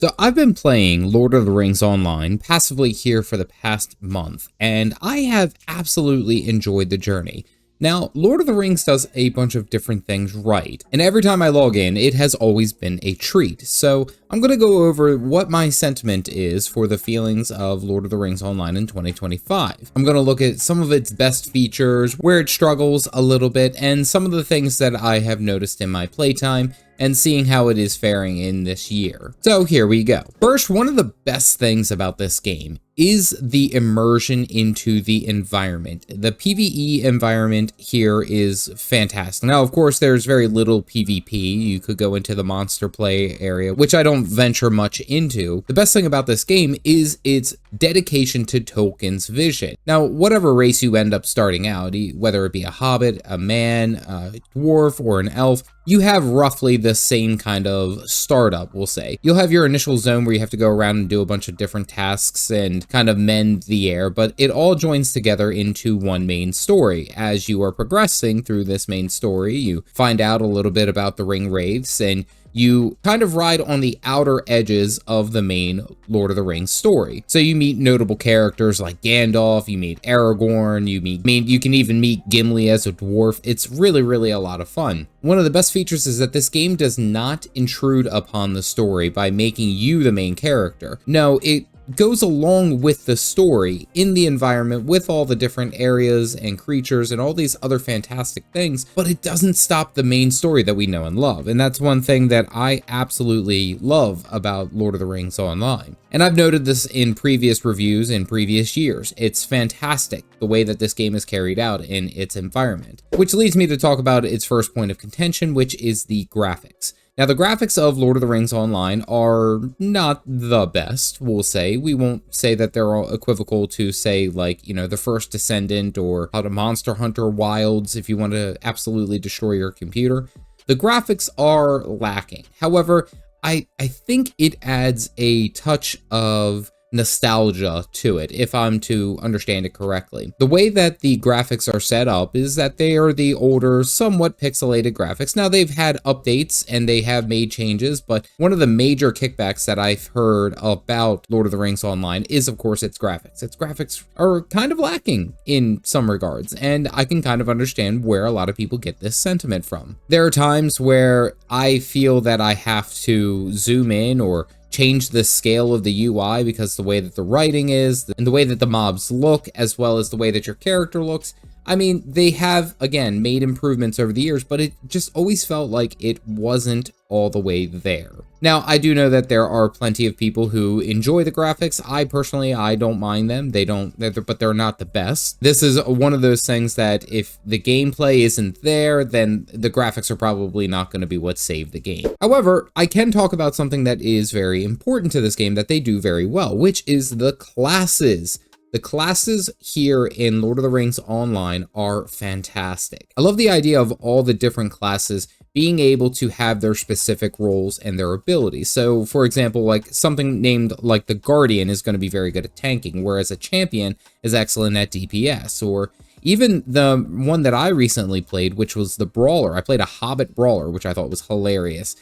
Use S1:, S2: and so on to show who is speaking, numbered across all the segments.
S1: So I've been playing Lord of the Rings Online passively here for the past month, and I have absolutely enjoyed the journey. Now, Lord of the Rings does a bunch of different things right, and every time I log in, it has always been a treat. So I'm going to go over what my sentiment is for the feelings of Lord of the Rings Online in 2025. I'm going to look at some of its best features, where it struggles a little bit, and some of the things that I have noticed in my playtime, and seeing how it is faring in this year. So here we go. First, one of the best things about this game is the immersion into the environment. The PvE environment here is fantastic. Now, of course, there's very little PvP. You could go into the monster play area, which I don't venture much into. The best thing about this game is its dedication to Tolkien's vision. Now, whatever race you end up starting out, whether it be a hobbit, a man, a dwarf, or an elf, you have roughly the same kind of startup, we'll say. You'll have your initial zone where you have to go around and do a bunch of different tasks and kind of mend the air, but it all joins together into one main story. As you are progressing through this main story, you find out a little bit about the ring wraiths, and you kind of ride on the outer edges of the main Lord of the Rings story. So you meet notable characters like Gandalf, you meet Aragorn, you can even meet Gimli as a dwarf. It's really a lot of fun. One of the best features is that this game does not intrude upon the story by making you the main character. No, it goes along with the story in the environment with all the different areas and creatures and all these other fantastic things, but it doesn't stop the main story that we know and love. And that's one thing that I absolutely love about Lord of the Rings Online. And I've noted this in previous reviews in previous years. It's fantastic the way that this game is carried out in its environment, which leads me to talk about its first point of contention, which is the graphics. Now, the graphics of Lord of the Rings Online are not the best, we'll say. We won't say that they're all equivocal to, say, like, the First Descendant or how to Monster Hunter Wilds if you want to absolutely destroy your computer. The graphics are lacking. However, I think it adds a touch of nostalgia to it, if I'm to understand it correctly. The way that the graphics are set up is that they are the older, somewhat pixelated graphics. Now, they've had updates and they have made changes, but one of the major kickbacks that I've heard about Lord of the Rings Online is, of course, its graphics. Its graphics are kind of lacking in some regards, and I can kind of understand where a lot of people get this sentiment from. There are times where I feel that I have to zoom in or change the scale of the UI because the way that the writing is and the way that the mobs look, as well as the way that your character looks. I mean, they have, again, made improvements over the years, but it just always felt like it wasn't all the way there. Now, I do know that there are plenty of people who enjoy the graphics. I personally don't mind them. But they're not the best. This is one of those things that if the gameplay isn't there, then the graphics are probably not going to be what saved the game. However, I can talk about something that is very important to this game that they do very well, which is the classes. The classes here in Lord of the Rings Online are fantastic. I love the idea of all the different classes being able to have their specific roles and their abilities. So, for example, like something named like the Guardian is going to be very good at tanking, whereas a Champion is excellent at DPS, or even the one that I recently played, which was the Brawler. I played a Hobbit Brawler, which I thought was hilarious.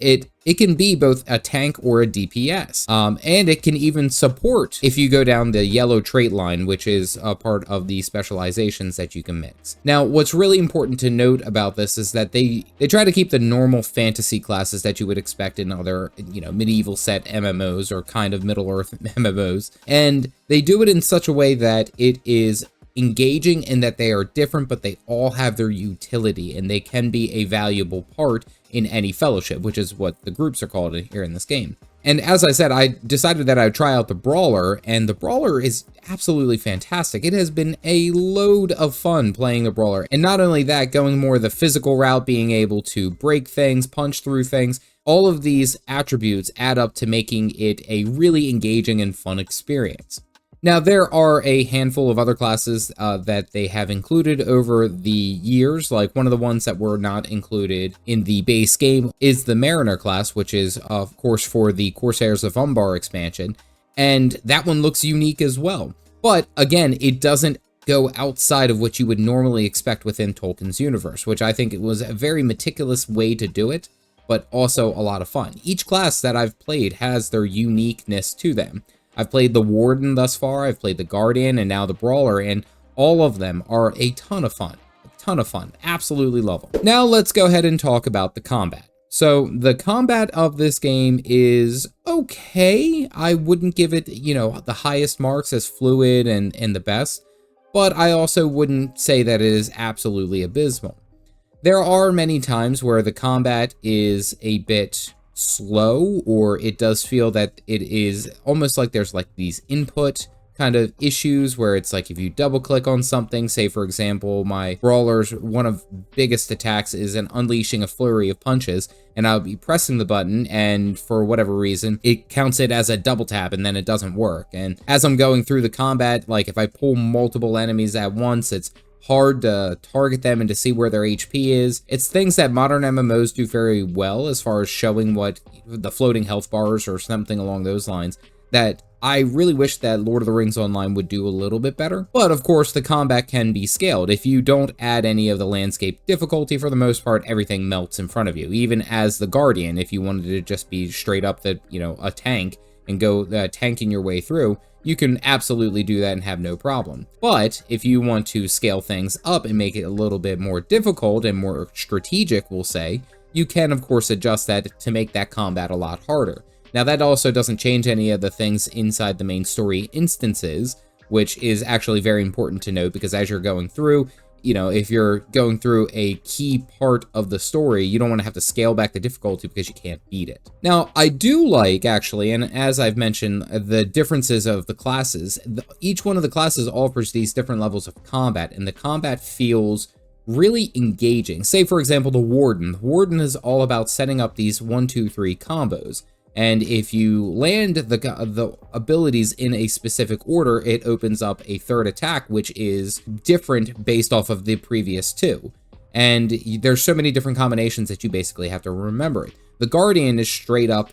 S1: It can be both a tank or a DPS, and it can even support if you go down the yellow trait line, which is a part of the specializations that you can mix. Now, what's really important to note about this is that they try to keep the normal fantasy classes that you would expect in other, medieval set MMOs or kind of Middle-earth MMOs, and they do it in such a way that it is engaging in that they are different, but they all have their utility and they can be a valuable part in any fellowship, which is what the groups are called here in this game. And as I said, I decided that I would try out the Brawler, and the Brawler is absolutely fantastic. It has been a load of fun playing the Brawler. And not only that, going more the physical route, being able to break things, punch through things, all of these attributes add up to making it a really engaging and fun experience. Now, there are a handful of other classes that they have included over the years. Like one of the ones that were not included in the base game is the Mariner class, which is, of course, for the Corsairs of Umbar expansion. And that one looks unique as well. But again, it doesn't go outside of what you would normally expect within Tolkien's universe, which I think it was a very meticulous way to do it. but also a lot of fun. Each class that I've played has their uniqueness to them. I've played the Warden thus far, I've played the Guardian, and now the Brawler, and all of them are a ton of fun. A ton of fun. Absolutely love them. Now let's go ahead and talk about the combat. So the combat of this game is okay. I wouldn't give it, the highest marks as fluid and the best, but I also wouldn't say that it is absolutely abysmal. There are many times where the combat is a bit slow, or it does feel that it is almost like there's like these input kind of issues where it's like if you double click on something, say for example, my Brawler's one of biggest attacks is an unleashing a flurry of punches, and I'll be pressing the button and for whatever reason, it counts it as a double tap and then it doesn't work. And as I'm going through the combat, like if I pull multiple enemies at once, it's hard to target them and to see where their HP is. It's things that modern MMOs do very well as far as showing what the floating health bars or something along those lines that I really wish that Lord of the Rings Online would do a little bit better. But of course, the combat can be scaled. If you don't add any of the landscape difficulty, for the most part, everything melts in front of you. Even as the Guardian, if you wanted to just be straight up a tank and go tanking your way through, you can absolutely do that and have no problem. But if you want to scale things up and make it a little bit more difficult and more strategic, we'll say, you can of course adjust that to make that combat a lot harder. Now that also doesn't change any of the things inside the main story instances, which is actually very important to note, because as you're going through, if you're going through a key part of the story, you don't want to have to scale back the difficulty because you can't beat it. Now, I do like, actually, and as I've mentioned, the differences of the classes. Each one of the classes offers these different levels of combat, and the combat feels really engaging. Say, for example, the Warden. The Warden is all about setting up these 1, 2, 3 combos. And if you land the abilities in a specific order, it opens up a third attack, which is different based off of the previous two. And there's so many different combinations that you basically have to remember it. The Guardian is straight up,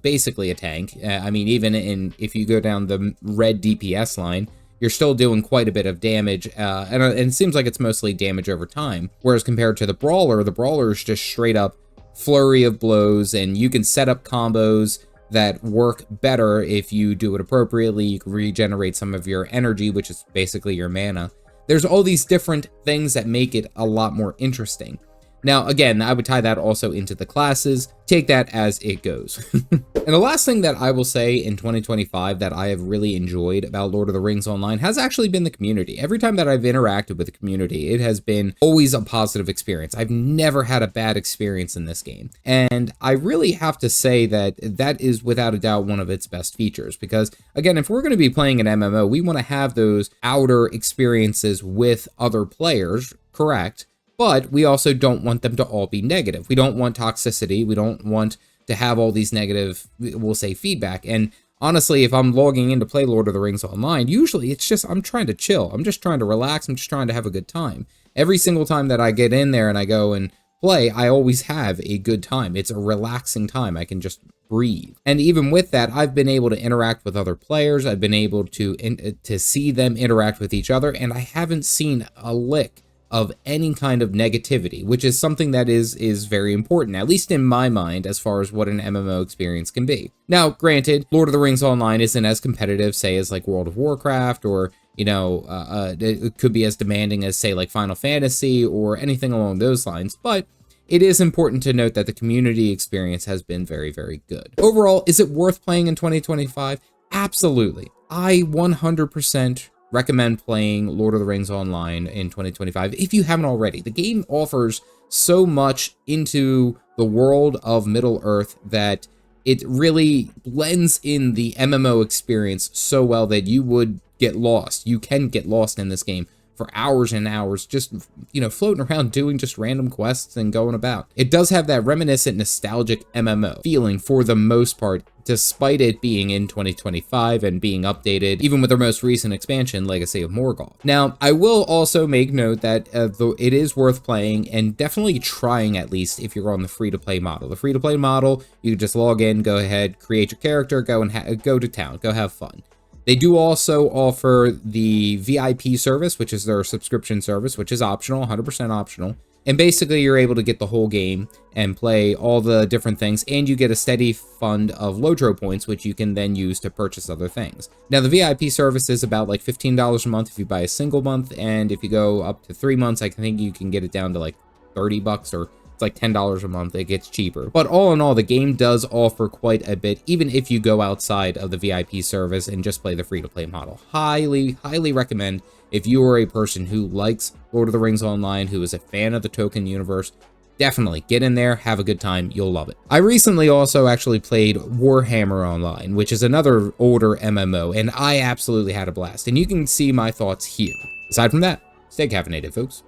S1: basically a tank. I mean, even if you go down the red DPS line, you're still doing quite a bit of damage, and it seems like it's mostly damage over time. Whereas compared to the Brawler is just straight up flurry of blows, and you can set up combos that work better if you do it appropriately. You can regenerate some of your energy, which is basically your mana. There's all these different things that make it a lot more interesting. Now, again, I would tie that also into the classes. Take that as it goes. And the last thing that I will say in 2025 that I have really enjoyed about Lord of the Rings Online has actually been the community. Every time that I've interacted with the community, it has been always a positive experience. I've never had a bad experience in this game. And I really have to say that that is without a doubt one of its best features. Because, again, if we're going to be playing an MMO, we want to have those outer experiences with other players, correct? But we also don't want them to all be negative. We don't want toxicity. We don't want to have all these negative, we'll say, feedback. And honestly, if I'm logging in to play Lord of the Rings Online, usually it's just, I'm trying to chill. I'm just trying to relax. I'm just trying to have a good time. Every single time that I get in there and I go and play, I always have a good time. It's a relaxing time. I can just breathe. And even with that, I've been able to interact with other players. I've been able to see them interact with each other, and I haven't seen a lick of any kind of negativity, which is something that is very important, at least in my mind, as far as what an MMO experience can be. Now, granted, Lord of the Rings Online isn't as competitive, say, as like World of Warcraft, or, it could be as demanding as, say, like Final Fantasy, or anything along those lines, but it is important to note that the community experience has been very, very good. Overall, is it worth playing in 2025? Absolutely. I 100% recommend playing Lord of the Rings Online in 2025 if you haven't already. The game offers so much into the world of Middle-earth that it really blends in the MMO experience so well that you would get lost. You can get lost in this game for hours and hours, just, floating around doing just random quests and going about. It does have that reminiscent, nostalgic MMO feeling for the most part, despite it being in 2025 and being updated, even with their most recent expansion, Legacy of Morgoth. Now, I will also make note that though it is worth playing, and definitely trying at least if you're on the free-to-play model. The free-to-play model, you just log in, go ahead, create your character, go to town, go have fun. They do also offer the VIP service, which is their subscription service, which is optional, 100% optional. And basically, you're able to get the whole game and play all the different things, and you get a steady fund of lotro points, which you can then use to purchase other things. Now, the VIP service is about like $15 a month if you buy a single month, and if you go up to 3 months, I think you can get it down to like 30 bucks, or it's like $10 a month. It gets cheaper. But all in all, the game does offer quite a bit, even if you go outside of the VIP service and just play the free-to-play model. Highly, highly recommend if you are a person who likes Lord of the Rings Online, who is a fan of the Tolkien universe. Definitely get in there, have a good time, you'll love it. I recently also actually played Warhammer Online, which is another older MMO, and I absolutely had a blast. And you can see my thoughts here. Aside from that, stay caffeinated, folks.